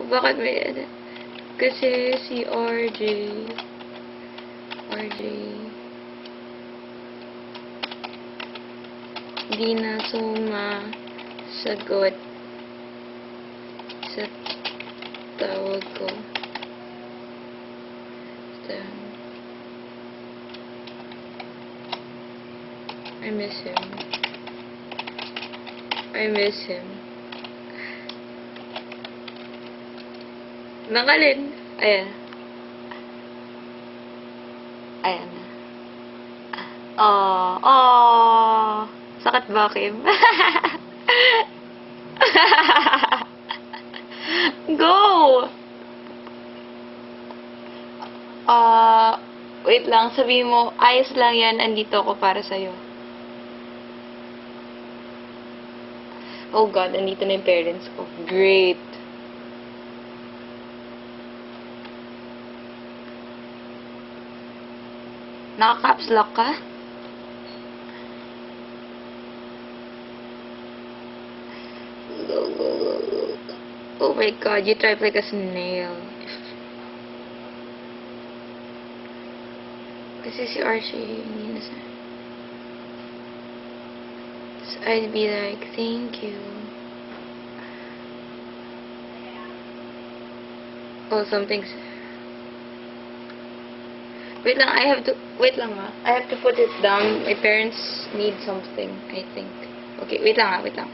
Bakit may ano? Kasi si RJ di na sumasagot sa tawag ko. I miss him. Nakalin. Ayan. Sakit ba, Kim? Go! Wait lang. Sabihin mo, ayos lang yan. Andito ako para sa'yo. Oh God, andito na yung parents ko. Great. Naka-caps lock ka? Go. Oh my God, you type like a snail. Kasi si Archie, hindi na sa... So I'd be like, thank you. Oh, something's... Wait lang, I have to put it down. My parents need something, I think. Okay, wait lang.